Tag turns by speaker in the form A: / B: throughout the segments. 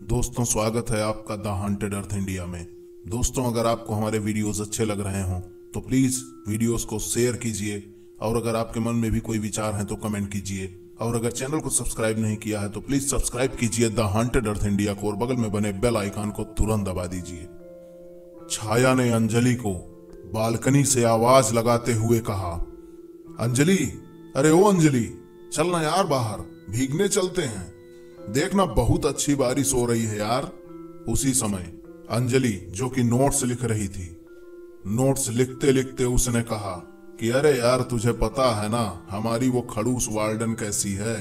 A: दोस्तों, स्वागत है आपका द हॉन्टेड अर्थ इंडिया में। दोस्तों, अगर आपको हमारे वीडियोस अच्छे लग रहे हों तो प्लीज वीडियोस को शेयर कीजिए, और अगर आपके मन में भी कोई विचार हैं तो कमेंट कीजिए, और अगर चैनल को सब्सक्राइब नहीं किया है तो प्लीज सब्सक्राइब कीजिए द हॉन्टेड अर्थ इंडिया को, और बगल में बने बेल आइकन को तुरंत दबा दीजिए। छाया ने अंजलि को बालकनी से आवाज लगाते हुए कहा, अंजलि, अरे ओ अंजलि, चलना यार, बाहर भीगने चलते हैं। देखना बहुत अच्छी बारिश हो रही है यार। उसी समय अंजलि, जो कि नोट्स लिख रही थी, नोट्स लिखते लिखते उसने कहा कि अरे यार, तुझे पता है ना हमारी वो खड़ूस वार्डन कैसी है।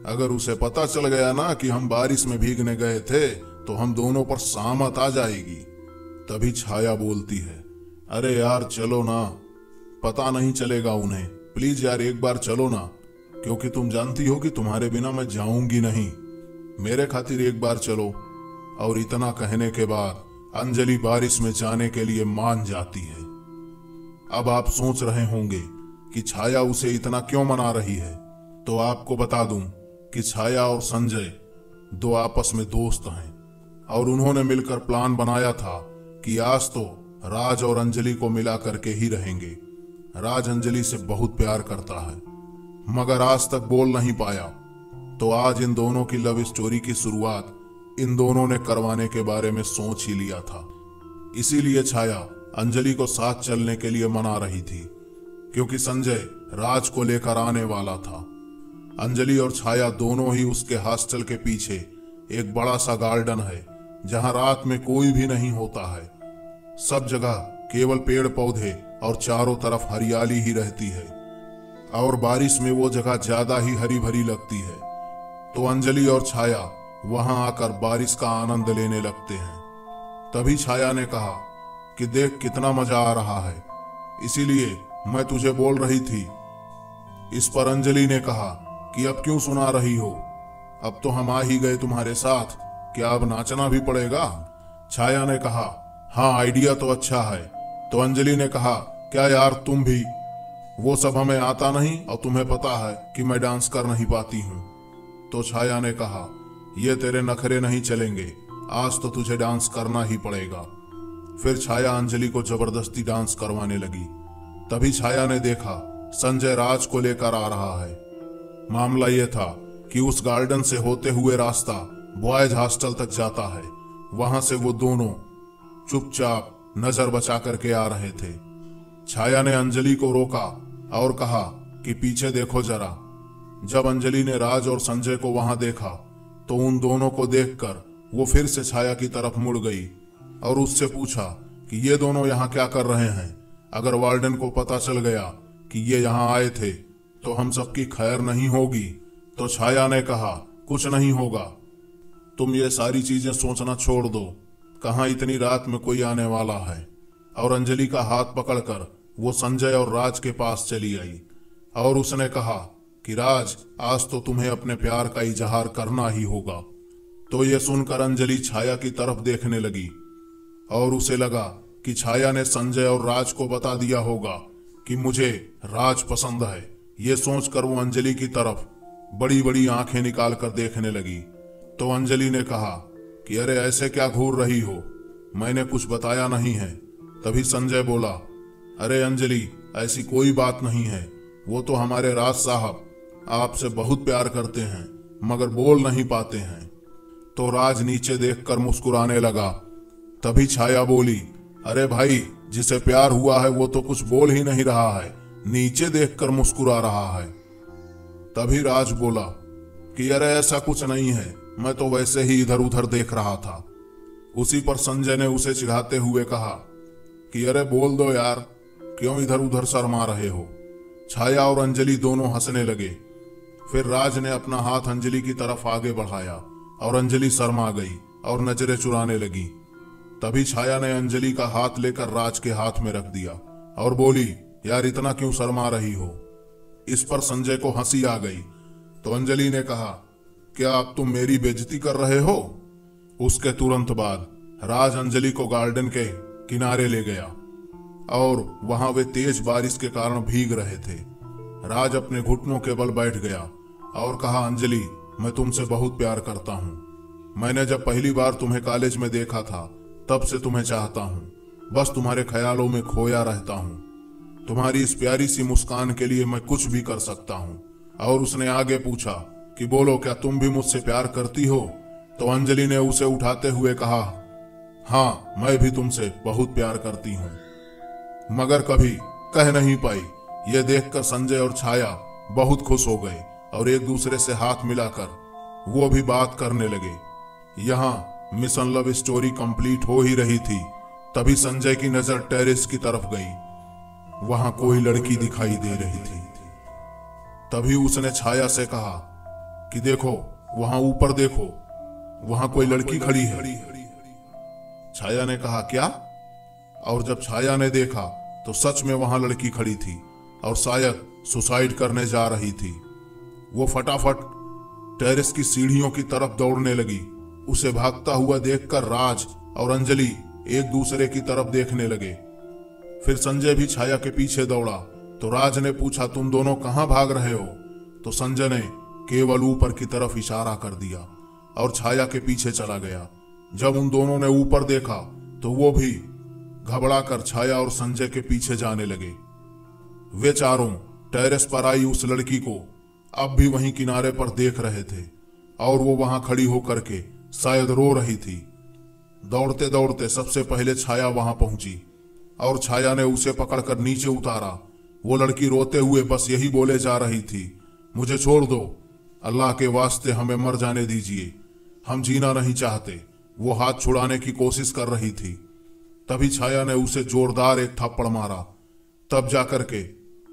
A: अगर उसे पता चल गया ना कि हम बारिश में भीगने गए थे तो हम दोनों पर सामत आ जाएगी। तभी छाया बोलती है, अरे यार चलो ना, पता नहीं चलेगा उन्हें, प्लीज यार एक बार चलो ना, क्योंकि तुम जानती हो कि तुम्हारे बिना मैं जाऊंगी नहीं, मेरे खातिर एक बार चलो। और इतना कहने के बाद अंजलि बारिश में जाने के लिए मान जाती है। अब आप सोच रहे होंगे कि छाया उसे इतना क्यों मना रही है, तो आपको बता दूं कि छाया और संजय दो आपस में दोस्त हैं, और उन्होंने मिलकर प्लान बनाया था कि आज तो राज और अंजलि को मिला करके ही रहेंगे। राज अंजलि से बहुत प्यार करता है, मगर आज तक बोल नहीं पाया, तो आज इन दोनों की लव स्टोरी की शुरुआत इन दोनों ने करवाने के बारे में सोच ही लिया था। इसीलिए छाया अंजलि को साथ चलने के लिए मना रही थी, क्योंकि संजय राज को लेकर आने वाला था। अंजलि और छाया दोनों ही उसके हॉस्टल के पीछे एक बड़ा सा गार्डन है, जहां रात में कोई भी नहीं होता है। सब जगह केवल पेड़ पौधे और चारों तरफ हरियाली ही रहती है, और बारिश में वो जगह ज्यादा ही हरी भरी लगती है। तो अंजलि और छाया वहां आकर बारिश का आनंद लेने लगते हैं। तभी छाया ने कहा कि देख कितना मजा आ रहा है, इसीलिए मैं तुझे बोल रही थी। इस पर अंजलि ने कहा कि अब क्यों सुना रही हो, अब तो हम आ ही गए तुम्हारे साथ, क्या अब नाचना भी पड़ेगा? छाया ने कहा, हाँ आइडिया तो अच्छा है। तो अंजलि ने कहा, क्या यार तुम भी, वो सब हमें आता नहीं और तुम्हें पता है कि मैं डांस कर नहीं पाती हूँ। तो छाया ने कहा, ये तेरे नखरे नहीं चलेंगे, आज तो तुझे डांस करना ही पड़ेगा। फिर छाया अंजलि को जबरदस्ती डांस करवाने लगी। तभी छाया ने देखा संजय राज को लेकर आ रहा है। मामला यह था कि उस गार्डन से होते हुए रास्ता बॉयज हॉस्टल तक जाता है, वहां से वो दोनों चुपचाप नजर बचा करके आ रहे थे। छाया ने अंजलि को रोका और कहा कि पीछे देखो जरा। जब अंजलि ने राज और संजय को वहां देखा तो उन दोनों को देखकर वो फिर से छाया की तरफ मुड़ गई और उससे पूछा कि ये दोनों यहाँ क्या कर रहे हैं। अगर वार्डन को पता चल गया कि ये यहाँ आए थे तो हम सबकी खैर नहीं होगी। तो छाया ने कहा, कुछ नहीं होगा, तुम ये सारी चीजें सोचना छोड़ दो, कहाँ इतनी रात में कोई आने वाला है। और अंजलि का हाथ पकड़कर वो संजय और राज के पास चली आई और उसने कहा कि राज, आज तो तुम्हें अपने प्यार का इजहार करना ही होगा। तो ये सुनकर अंजलि छाया की तरफ देखने लगी और उसे लगा कि छाया ने संजय और राज को बता दिया होगा कि मुझे राज पसंद है। ये सोचकर वो अंजलि की तरफ बड़ी बड़ी आंखें निकाल कर देखने लगी। तो अंजलि ने कहा कि अरे ऐसे क्या घूर रही हो, मैंने कुछ बताया नहीं है। तभी संजय बोला, अरे अंजलि, ऐसी कोई बात नहीं है, वो तो हमारे राज साहब आपसे बहुत प्यार करते हैं मगर बोल नहीं पाते हैं। तो राज नीचे देखकर मुस्कुराने लगा। तभी छाया बोली, अरे भाई, जिसे प्यार हुआ है वो तो कुछ बोल ही नहीं रहा है, नीचे देखकर मुस्कुरा रहा है। तभी राज बोला कि अरे ऐसा कुछ नहीं है, मैं तो वैसे ही इधर उधर देख रहा था। उसी पर संजय ने उसे चिढ़ाते हुए कहा कि अरे बोल दो यार, क्यों इधर उधर शर्मा रहे हो। छाया और अंजलि दोनों हंसने लगे। फिर राज ने अपना हाथ अंजलि की तरफ आगे बढ़ाया और अंजलि शर्मा गई और नजरें चुराने लगी। तभी छाया ने अंजलि का हाथ लेकर राज के हाथ में रख दिया और बोली, यार इतना क्यों शर्मा रही हो। इस पर संजय को हंसी आ गई। तो अंजलि ने कहा, क्या अब तुम मेरी बेइज्जती कर रहे हो। उसके तुरंत बाद राज अंजलि को गार्डन के किनारे ले गया और वहां वे तेज बारिश के कारण भीग रहे थे। राज अपने घुटनों के बल बैठ गया और कहा, अंजलि, मैं तुमसे बहुत प्यार करता हूँ, मैंने जब पहली बार तुम्हें कॉलेज में देखा था तब से तुम्हें चाहता हूँ, बस तुम्हारे ख्यालों में खोया रहता हूँ। तुम्हारी इस प्यारी सी मुस्कान के लिए मैं कुछ भी कर सकता हूँ। और उसने आगे पूछा कि बोलो, क्या तुम भी मुझसे प्यार करती हो? तो अंजलि ने उसे उठाते हुए कहा, हाँ, मैं भी तुमसे बहुत प्यार करती हूँ, मगर कभी कह नहीं पाई। यह देखकर संजय और छाया बहुत खुश हो गए और एक दूसरे से हाथ मिलाकर वो भी बात करने लगे। यहाँ मिशन लव स्टोरी कंप्लीट हो ही रही थी, तभी संजय की नजर टेरेस की तरफ गई। वहां कोई लड़की दिखाई दे रही थी। तभी उसने छाया से कहा कि देखो, वहां ऊपर देखो, वहां कोई लड़की खड़ी है। छाया ने कहा, क्या? और जब छाया ने देखा तो सच में वहां लड़की खड़ी थी और शायद सुसाइड करने जा रही थी। वो फटाफट टेरेस की सीढ़ियों की तरफ दौड़ने लगी। उसे भागता हुआ देखकर राज और अंजलि एक दूसरे की तरफ देखने लगे। फिर संजय भी छाया के पीछे दौड़ा तो राज ने पूछा, तुम दोनों कहां भाग रहे हो? तो संजय ने केवल ऊपर की तरफ इशारा कर दिया और छाया के पीछे चला गया। जब उन दोनों ने ऊपर देखा तो वो भी घबराकर छाया और संजय के पीछे जाने लगे। वे चारों टेरेस पर आई उस लड़की को अब भी वहीं किनारे पर देख रहे थे और वो वहां खड़ी होकर के शायद रो रही थी। दौड़ते दौड़ते सबसे पहले छाया वहां पहुंची और छाया ने उसे पकड़कर नीचे उतारा। वो लड़की रोते हुए बस यही बोले जा रही थी, मुझे छोड़ दो, अल्लाह के वास्ते हमें मर जाने दीजिए, हम जीना नहीं चाहते। वो हाथ छुड़ाने की कोशिश कर रही थी। तभी छाया ने उसे जोरदार एक थप्पड़ मारा। तब जाकर के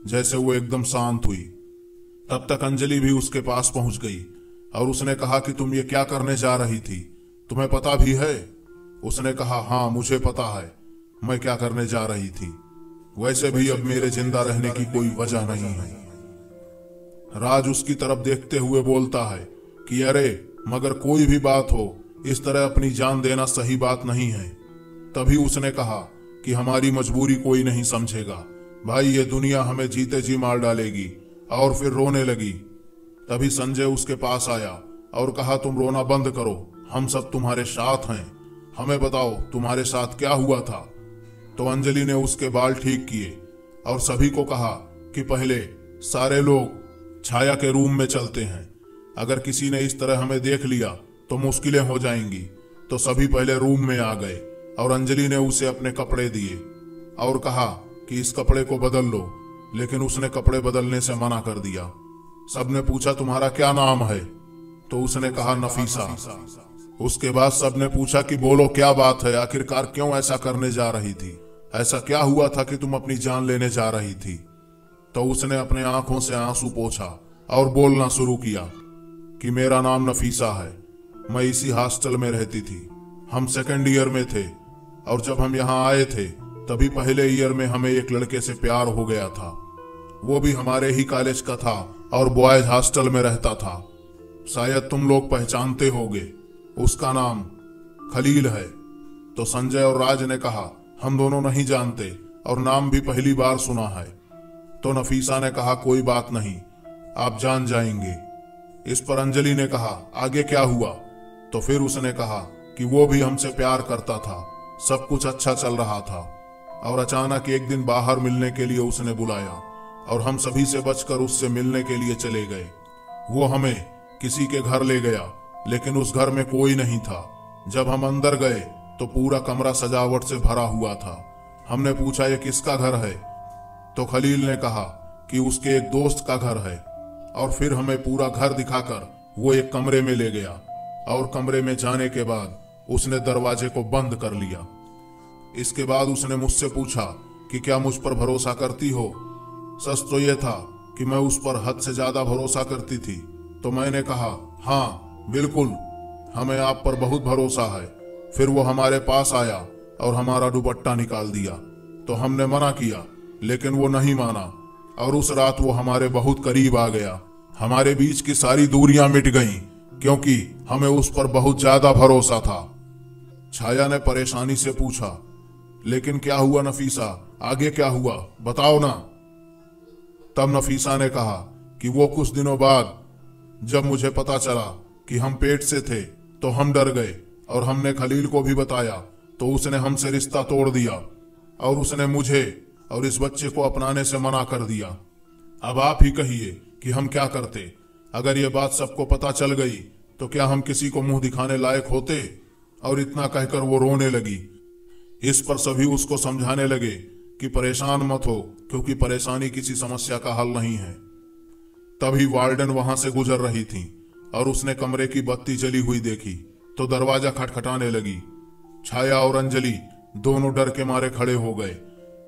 A: जैसे वो एकदम शांत हुई। तब तक अंजलि भी उसके पास पहुंच गई और उसने कहा कि तुम ये क्या करने जा रही थी, तुम्हें पता भी है? उसने कहा, हाँ मुझे पता है मैं क्या करने जा रही थी, वैसे भी अब मेरे जिंदा रहने की कोई वजह नहीं है। राज उसकी तरफ देखते हुए बोलता है कि अरे मगर कोई भी बात हो, इस तरह अपनी जान देना सही बात नहीं है। तभी उसने कहा कि हमारी मजबूरी कोई नहीं समझेगा भाई, ये दुनिया हमें जीते जी मार डालेगी। और फिर रोने लगी। तभी संजय उसके पास आया और कहा, तुम रोना बंद करो, हम सब तुम्हारे साथ हैं, हमें बताओ तुम्हारे साथ क्या हुआ था। तो अंजलि ने उसके बाल ठीक किए और सभी को कहा कि पहले सारे लोग छाया के रूम में चलते हैं, अगर किसी ने इस तरह हमें देख लिया तो मुश्किलें हो जाएंगी। तो सभी पहले रूम में आ गए और अंजलि ने उसे अपने कपड़े दिए और कहा कि इस कपड़े को बदल लो, लेकिन उसने कपड़े बदलने से मना कर दिया। सबने पूछा, तुम्हारा क्या नाम है? तो उसने कहा, नफीसा। उसके बाद सबने पूछा कि बोलो क्या बात है, आखिरकार क्यों ऐसा करने जा रही थी, ऐसा क्या हुआ था कि तुम अपनी जान लेने जा रही थी? तो उसने अपने आंखों से आंसू पोंछा और बोलना शुरू किया कि मेरा नाम नफीसा है, मैं इसी हॉस्टल में रहती थी, हम सेकंड ईयर में थे और जब हम यहाँ आए थे तभी पहले ईयर में हमें एक लड़के से प्यार हो गया था। वो भी हमारे ही कॉलेज का था और बॉयज हॉस्टल में रहता था, शायद तुम लोग पहचानते होगे, उसका नाम खलील है। तो संजय और राज ने कहा, हम दोनों नहीं जानते और नाम भी पहली बार सुना है। तो नफीसा ने कहा, कोई बात नहीं, आप जान जाएंगे। इस पर अंजलि ने कहा, आगे क्या हुआ? तो फिर उसने कहा कि वो भी हमसे प्यार करता था, सब कुछ अच्छा चल रहा था और अचानक एक दिन बाहर मिलने के लिए उसने बुलाया और हम सभी से बचकर उससे मिलने के लिए चले गए। वो हमें किसी के घर ले गया, लेकिन उस घर में कोई नहीं था। जब हम अंदर गए तो पूरा कमरा सजावट से भरा हुआ था। हमने पूछा, ये किसका घर है? तो खलील ने कहा कि उसके एक दोस्त का घर है और फिर हमें पूरा घर दिखाकर वो एक कमरे में ले गया और कमरे में जाने के बाद उसने दरवाजे को बंद कर लिया। इसके बाद उसने मुझसे पूछा कि क्या मुझ पर भरोसा करती हो? सच तो यह था कि मैं उस पर हद से ज्यादा भरोसा करती थी। तो मैंने कहा, हाँ बिल्कुल, हमें आप पर बहुत भरोसा है। फिर वो हमारे पास आया और हमारा दुपट्टा निकाल दिया तो हमने मना किया, लेकिन वो नहीं माना और उस रात वो हमारे बहुत करीब आ गया। हमारे बीच की सारी दूरियां मिट गईं क्योंकि हमें उस पर बहुत ज्यादा भरोसा था। छाया ने परेशानी से पूछा, लेकिन क्या हुआ नफीसा, आगे क्या हुआ, बताओ ना। तब नफीसा ने कहा कि वो कुछ दिनों बाद जब मुझे पता चला कि हम पेट से थे तो हम डर गए और हमने खलील को भी बताया, तो उसने हमसे रिश्ता तोड़ दिया और उसने मुझे और इस बच्चे को अपनाने से मना कर दिया। अब आप ही कहिए कि हम क्या करते। अगर ये बात सबको पता चल गई तो क्या हम किसी को मुंह दिखाने लायक होते। और इतना कहकर वो रोने लगी। इस पर सभी उसको समझाने लगे कि परेशान मत हो, क्योंकि परेशानी किसी समस्या का हल नहीं है। तभी वार्डन वहां से गुजर रही थी और उसने कमरे की बत्ती जली हुई देखी तो दरवाजा खटखटाने लगी। छाया और अंजलि दोनों डर के मारे खड़े हो गए।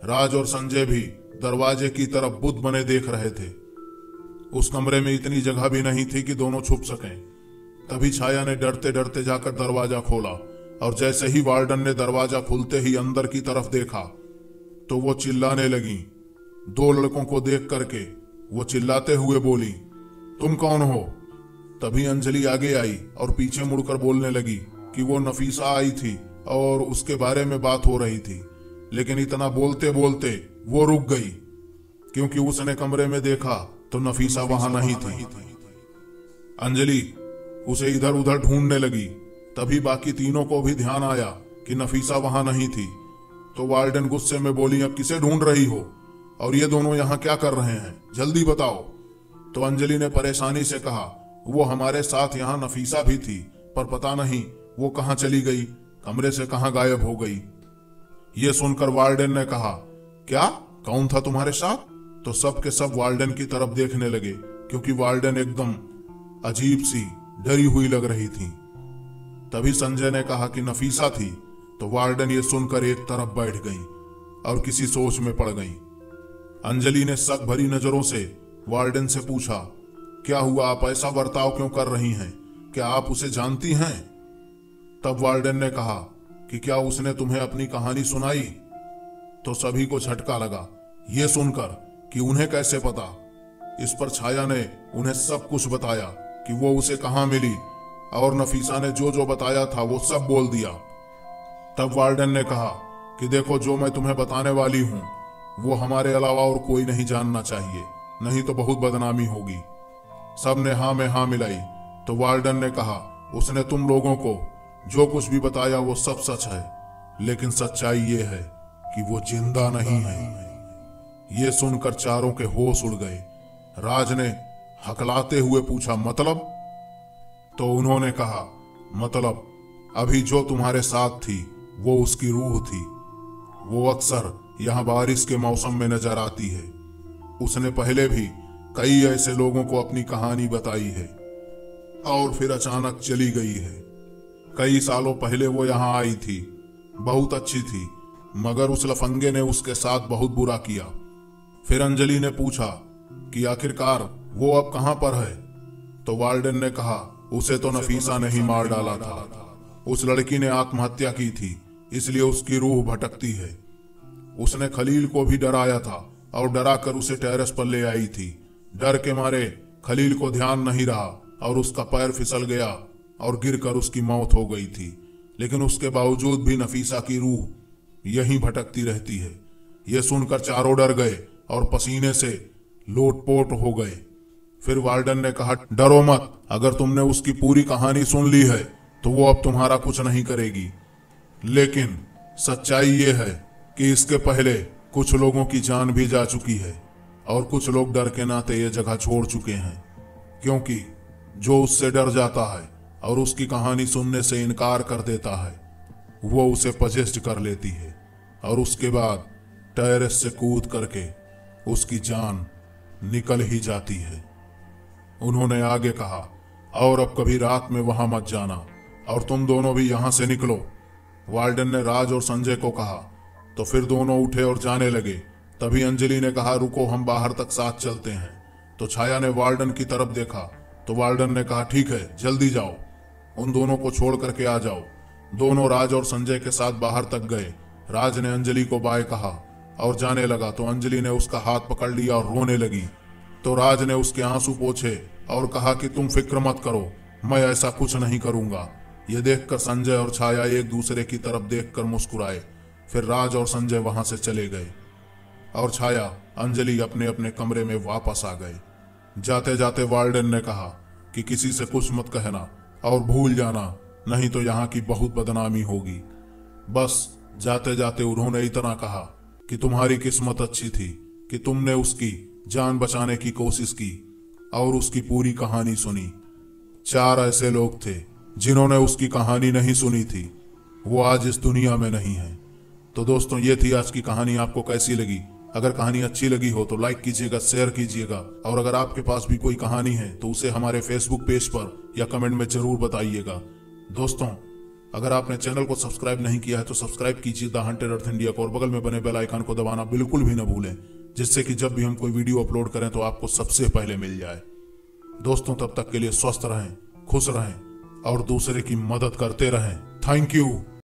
A: राज और संजय भी दरवाजे की तरफ बुत बने देख रहे थे। उस कमरे में इतनी जगह भी नहीं थी कि दोनों छुप सकें। तभी छाया ने डरते डरते जाकर दरवाजा खोला और जैसे ही वार्डन ने दरवाजा खुलते ही अंदर की तरफ देखा तो वो चिल्लाने लगी। दो लड़कों को देख करके वो चिल्लाते हुए बोली, तुम कौन हो? तभी अंजलि आगे आई और पीछे मुड़कर बोलने लगी कि वो नफीसा आई थी और उसके बारे में बात हो रही थी। लेकिन इतना बोलते बोलते वो रुक गई, क्योंकि उसने कमरे में देखा तो नफीसा वहां नहीं थी। अंजलि उसे इधर उधर ढूंढने लगी। तभी बाकी तीनों को भी ध्यान आया कि नफीसा वहां नहीं थी। तो वार्डन गुस्से में बोली, अब किसे ढूंढ रही हो और ये दोनों यहाँ क्या कर रहे हैं, जल्दी बताओ। तो अंजलि ने परेशानी से कहा, वो हमारे साथ यहाँ नफीसा भी थी, पर पता नहीं वो कहाँ चली गई, कमरे से कहाँ गायब हो गई। ये सुनकर वार्डन ने कहा, क्या, कौन था तुम्हारे साथ? तो सब के सब वार्डन की तरफ देखने लगे, क्योंकि वार्डन एकदम अजीब सी डरी हुई लग रही थी। तभी संजय ने कहा कि नफीसा थी। तो वार्डन ये सुनकर एक तरफ बैठ गई और किसी सोच में पड़ गई। अंजलि ने शक भरी नजरों से वार्डन से पूछा, क्या हुआ, आप ऐसा बर्ताव क्यों कर रही हैं? क्या आप उसे जानती हैं? तब वार्डन ने कहा कि क्या उसने तुम्हें अपनी कहानी सुनाई? तो सभी को झटका लगा ये सुनकर कि उन्हें कैसे पता। इस पर छाया ने उन्हें सब कुछ बताया कि वो उसे कहां मिली और नफीसा ने जो जो बताया था वो सब बोल दिया। तब वार्डन ने कहा कि देखो, जो मैं तुम्हें बताने वाली हूं वो हमारे अलावा और कोई नहीं जानना चाहिए, नहीं तो बहुत बदनामी होगी। सब ने हाँ में हाँ मिलाई। तो वार्डन ने कहा, उसने तुम लोगों को जो कुछ भी बताया वो सब सच है, लेकिन सच्चाई ये है कि वो जिंदा नहीं है। ये सुनकर चारों के होश उड़ गए। राज ने हकलाते हुए पूछा, मतलब? तो उन्होंने कहा, मतलब अभी जो तुम्हारे साथ थी वो उसकी रूह थी। वो अक्सर यहाँ बारिश के मौसम में नजर आती है। उसने पहले भी कई ऐसे लोगों को अपनी कहानी बताई है और फिर अचानक चली गई है। कई सालों पहले वो यहाँ आई थी, बहुत अच्छी थी, मगर उस लफंगे ने उसके साथ बहुत बुरा किया। फिर अंजलि ने पूछा कि आखिरकार वो अब कहां पर है? तो वार्डन ने कहा, उसे तो नफीसा ने ही मार डाला था। उस लड़की ने आत्महत्या की थी, इसलिए उसकी रूह भटकती है। उसने खलील को भी डराया था और डराकर उसे टेरेस पर ले आई थी। डर के मारे खलील को ध्यान नहीं रहा और उसका पैर फिसल गया और गिरकर उसकी मौत हो गई थी। लेकिन उसके बावजूद भी नफीसा की रूह यहीं भटकती रहती है। यह सुनकर चारों डर गए और पसीने से लोटपोट हो गए। फिर वार्डन ने कहा, डरो मत, अगर तुमने उसकी पूरी कहानी सुन ली है तो वो अब तुम्हारा कुछ नहीं करेगी। लेकिन सच्चाई ये है कि इसके पहले कुछ लोगों की जान भी जा चुकी है और कुछ लोग डर के नाते ये जगह छोड़ चुके हैं, क्योंकि जो उससे डर जाता है और उसकी कहानी सुनने से इनकार कर देता है वो उसे पजेस्ट कर लेती है और उसके बाद टेरेस से कूद करके उसकी जान निकल ही जाती है। उन्होंने आगे कहा, और अब कभी रात में वहां मत जाना और तुम दोनों भी यहां से निकलो। वार्डन ने राज और संजय को कहा। तो फिर दोनों उठे और जाने लगे। तभी अंजलि ने कहा, रुको, हम बाहर तक साथ चलते हैं। तो छाया ने वार्डन की तरफ देखा तो वार्डन ने कहा, ठीक है, जल्दी जाओ, उन दोनों को छोड़ करके आ जाओ। दोनों राज और संजय के साथ बाहर तक गए। राज ने अंजलि को बाय कहा और जाने लगा तो अंजलि ने उसका हाथ पकड़ लिया और रोने लगी। तो राज ने उसके आंसू पोंछे और कहा कि तुम फिक्र मत करो, मैं ऐसा कुछ नहीं करूंगा। यह देखकर संजय और छाया एक दूसरे की तरफ देखकर मुस्कुराए। फिर राज और संजय वहां से चले गए और छाया, अंजलि अपने अपने कमरे में वापस आ गए। जाते जाते वार्डन ने कहा कि किसी से कुछ मत कहना और भूल जाना नहीं तो यहाँ की बहुत बदनामी होगी। बस जाते जाते उन्होंने इतना कहा कि तुम्हारी किस्मत अच्छी थी कि तुमने उसकी जान बचाने की कोशिश की और उसकी पूरी कहानी सुनी। 4 ऐसे लोग थे जिन्होंने उसकी कहानी नहीं सुनी थी, वो आज इस दुनिया में नहीं है। तो दोस्तों, ये थी आज की कहानी। आपको कैसी लगी? अगर कहानी अच्छी लगी हो तो लाइक कीजिएगा, शेयर कीजिएगा, और अगर आपके पास भी कोई कहानी है तो उसे हमारे फेसबुक पेज पर या कमेंट में जरूर बताइएगा। दोस्तों, अगर आपने चैनल को सब्सक्राइब नहीं किया है तो सब्सक्राइब कीजिए द हॉन्टेड अर्थ इंडिया को, और बगल में बने बेल आइकन को दबाना बिल्कुल भी न भूलें, जिससे कि जब भी हम कोई वीडियो अपलोड करें तो आपको सबसे पहले मिल जाए। दोस्तों, तब तक के लिए स्वस्थ रहें, खुश रहें और दूसरे की मदद करते रहें। Thank you.